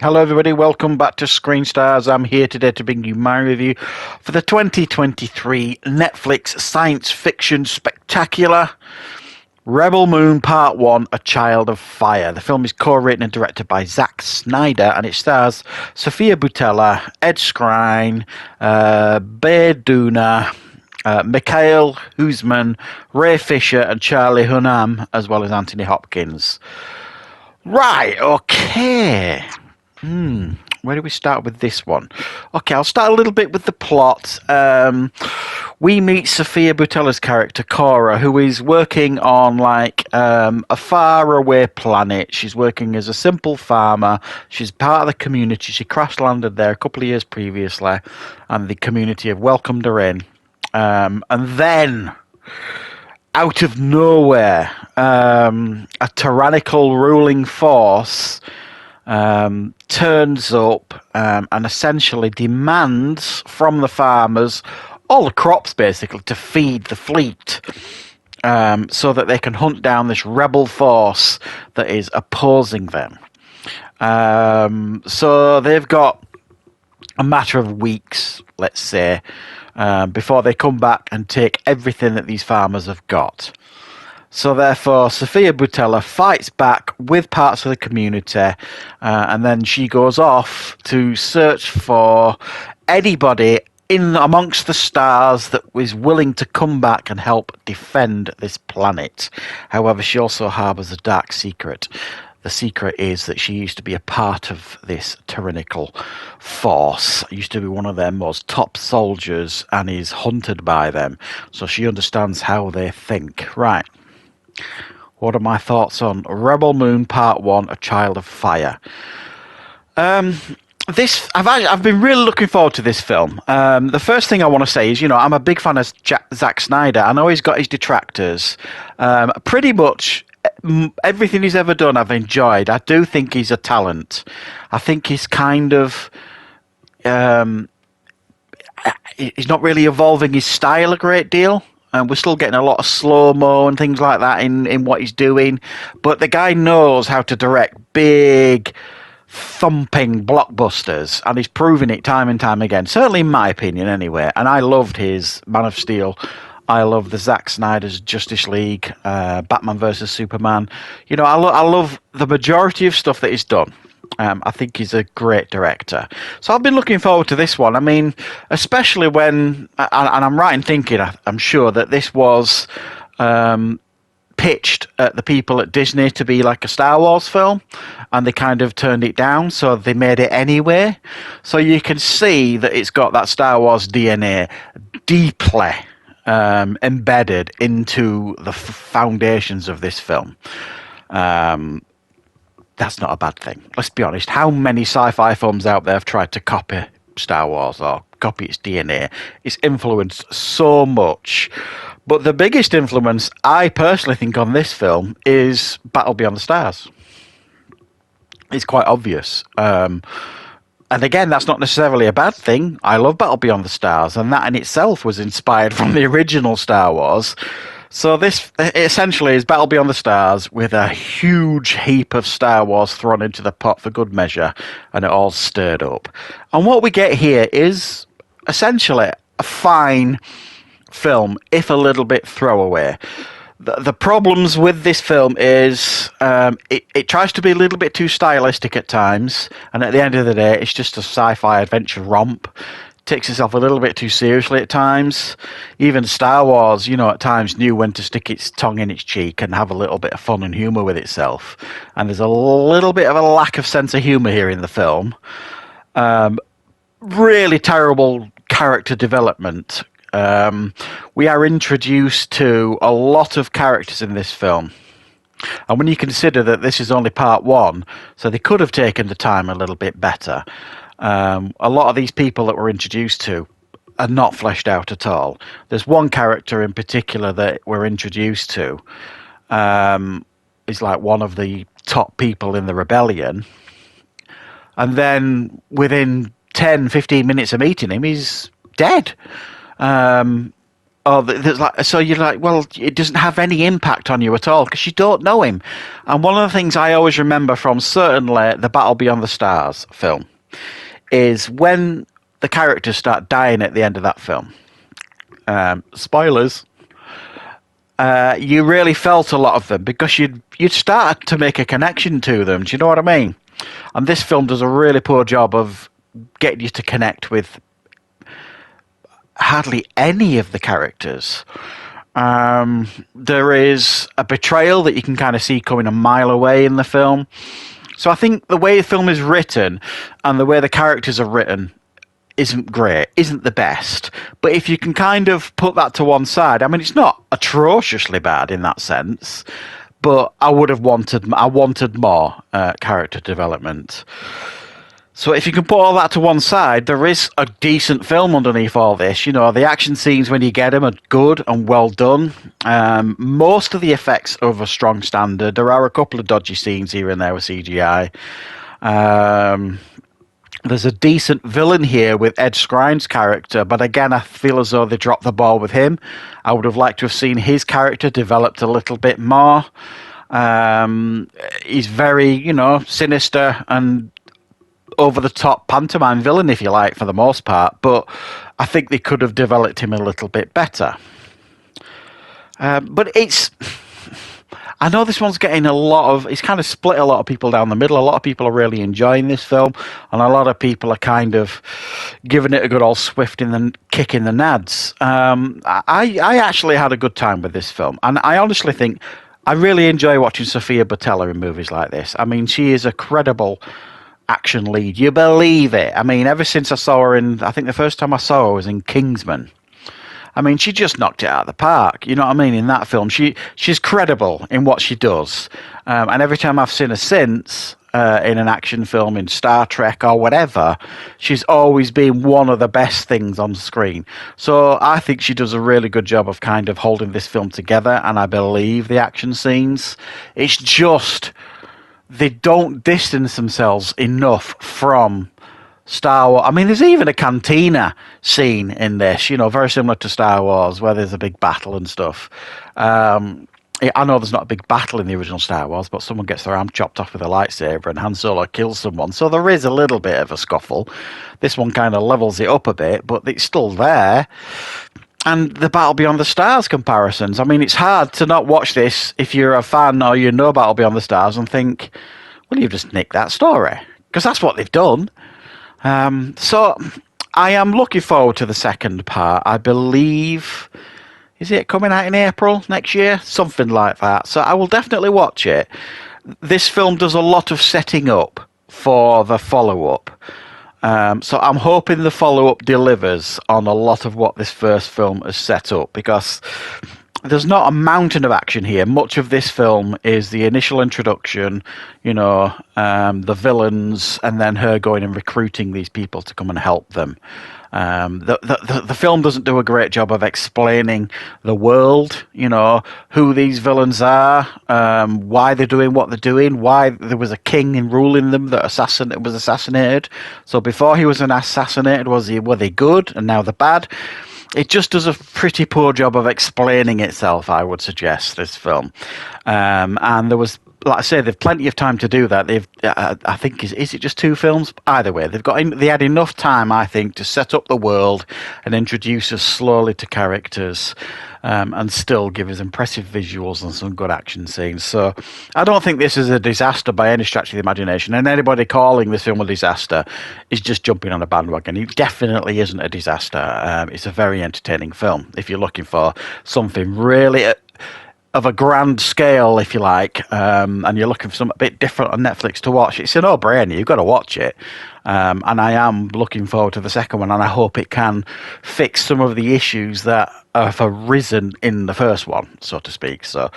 Hello, everybody. Welcome back to Screenstars. I'm here today to bring you my review for the 2023 Netflix science fiction spectacular Rebel Moon Part 1, A Child of Fire. The film is co-written and directed by Zack Snyder, and it stars Sophia Boutella, Ed Skrein, Bae Doona, Mikhail Huzman, Ray Fisher, and Charlie Hunnam, as well as Anthony Hopkins. Right, okay. Where do we start with this one? Okay, I'll start a little bit with the plot. We meet Sophia Boutella's character, Cora, who is working on a faraway planet. She's working as a simple farmer. She's part of the community. She crash landed there a couple of years previously, and the community have welcomed her in. And then, out of nowhere, a tyrannical ruling force turns up and essentially demands from the farmers all the crops, basically, to feed the fleet, so that they can hunt down this rebel force that is opposing them. So they've got a matter of weeks, let's say, before they come back and take everything that these farmers have got. So therefore, Sophia Boutella fights back with parts of the community, and then she goes off to search for anybody in amongst the stars that is willing to come back and help defend this planet. However, she also harbours a dark secret. The secret is that she used to be a part of this tyrannical force, used to be one of their most top soldiers, and is hunted by them. So she understands how they think. Right. What are my thoughts on Rebel Moon Part 1, A Child of Fire? I've been really looking forward to this film. The first thing I want to say is, I'm a big fan of Zack Snyder. I know he's got his detractors. Pretty much everything he's ever done, I've enjoyed. I do think he's a talent. I think he's kind of he's not really evolving his style a great deal. And we're still getting a lot of slow-mo and things like that in what he's doing. But the guy knows how to direct big, thumping blockbusters. And he's proven it time and time again. Certainly in my opinion, anyway. And I loved his Man of Steel. I love the Zack Snyder's Justice League, Batman versus Superman. I love the majority of stuff that he's done. I think he's a great director. So I've been looking forward to this one. I mean, especially when, and I'm right in thinking, I'm sure, that this was pitched at the people at Disney to be like a Star Wars film, and they kind of turned it down, so they made it anyway. So you can see that it's got that Star Wars DNA deeply embedded into the foundations of this film. That's not a bad thing. Let's be honest. How many sci-fi films out there have tried to copy Star Wars or copy its DNA? It's influenced so much. But the biggest influence, I personally think, on this film is Battle Beyond the Stars. It's quite obvious. And again, that's not necessarily a bad thing. I love Battle Beyond the Stars, and that in itself was inspired from the original Star Wars. So this essentially is Battle Beyond the Stars with a huge heap of Star Wars thrown into the pot for good measure, and it all stirred up. And what we get here is essentially a fine film, if a little bit throwaway. The problems with this film is it tries to be a little bit too stylistic at times, and at the end of the day, it's just a sci-fi adventure romp. Takes itself a little bit too seriously at times. Even Star Wars, at times knew when to stick its tongue in its cheek and have a little bit of fun and humour with itself. And there's a little bit of a lack of sense of humour here in the film. Really terrible character development. We are introduced to a lot of characters in this film. And when you consider that this is only part one, so they could have taken the time a little bit better. A lot of these people that we're introduced to are not fleshed out at all. There's one character in particular that we're introduced to. Is like one of the top people in the rebellion. And then within 10, 15 minutes of meeting him, he's dead. A or there's like, so you're like, well, it doesn't have any impact on you at all because you don't know him. And one of the things I always remember from certainly the Battle Beyond the Stars film is when the characters start dying at the end of that film. Spoilers. You really felt a lot of them because you'd start to make a connection to them. Do you know what I mean? And this film does a really poor job of getting you to connect with hardly any of the characters. There is a betrayal that you can kind of see coming a mile away in the film. So I think the way the film is written and the way the characters are written isn't great, isn't the best. But if you can kind of put that to one side, I mean, it's not atrociously bad in that sense, but I wanted more character development. So if you can put all that to one side, there is a decent film underneath all this. You know, the action scenes when you get them are good and well done. Most of the effects are of a strong standard. There are a couple of dodgy scenes here and there with CGI. There's a decent villain here with Ed Skrine's character, but again, I feel as though they dropped the ball with him. I would have liked to have seen his character developed a little bit more. He's very, you know, sinister and over-the-top pantomime villain, if you like, for the most part, but I think they could have developed him a little bit better. But I know this one's getting it's kind of split a lot of people down the middle. A lot of people are really enjoying this film, and a lot of people are kind of giving it a good old kick in the nads. I actually had a good time with this film, and I honestly think I really enjoy watching Sofia Boutella in movies like this. I mean, she is a credible action lead. You believe it. I mean, ever since I saw her I think the first time I saw her was in Kingsman. I mean, she just knocked it out of the park. You know what I mean? In that film, she's credible in what she does. And every time I've seen her since in an action film, in Star Trek or whatever, she's always been one of the best things on screen. So I think she does a really good job of kind of holding this film together. And I believe the action scenes. It's just they don't distance themselves enough from Star Wars. I mean, there's even a cantina scene in this, you know, very similar to Star Wars, where there's a big battle and stuff. I know there's not a big battle in the original Star Wars, but someone gets their arm chopped off with a lightsaber and Han Solo kills someone. So there is a little bit of a scuffle. This one kind of levels it up a bit, but it's still there. And the Battle Beyond the Stars comparisons. I mean, it's hard to not watch this if you're a fan or you know Battle Beyond the Stars and think, well, you've just nicked that story. Because that's what they've done. So I am looking forward to the second part. I believe, is it coming out in April next year? Something like that. So I will definitely watch it. This film does a lot of setting up for the follow-up. So I'm hoping the follow-up delivers on a lot of what this first film has set up, because there's not a mountain of action here. Much of this film is the initial introduction, you know, the villains, and then her going and recruiting these people to come and help them. The film doesn't do a great job of explaining the world, you know, who these villains are, why they're doing what they're doing, why there was a king ruling them that was assassinated. So before he was assassinated, were they good and now they're bad? It just does a pretty poor job of explaining itself, I would suggest, this film. And there was, like I say, they've plenty of time to do that. They've, I think, is it just 2 films? Either way, they had enough time, I think, to set up the world and introduce us slowly to characters, and still give us impressive visuals and some good action scenes. So I don't think this is a disaster by any stretch of the imagination, and anybody calling this film a disaster is just jumping on a bandwagon. It definitely isn't a disaster. It's a very entertaining film if you're looking for something really of a grand scale, if you like, and you're looking for something a bit different on Netflix to watch. It's a no-brainer. You've got to watch it. And I am looking forward to the second one, and I hope it can fix some of the issues that have arisen in the first one, so to speak. So,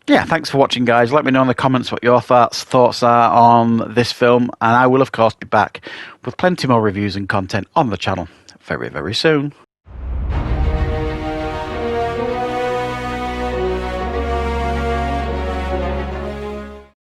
yeah, thanks for watching, guys. Let me know in the comments what your thoughts are on this film, and I will, of course, be back with plenty more reviews and content on the channel very, very soon.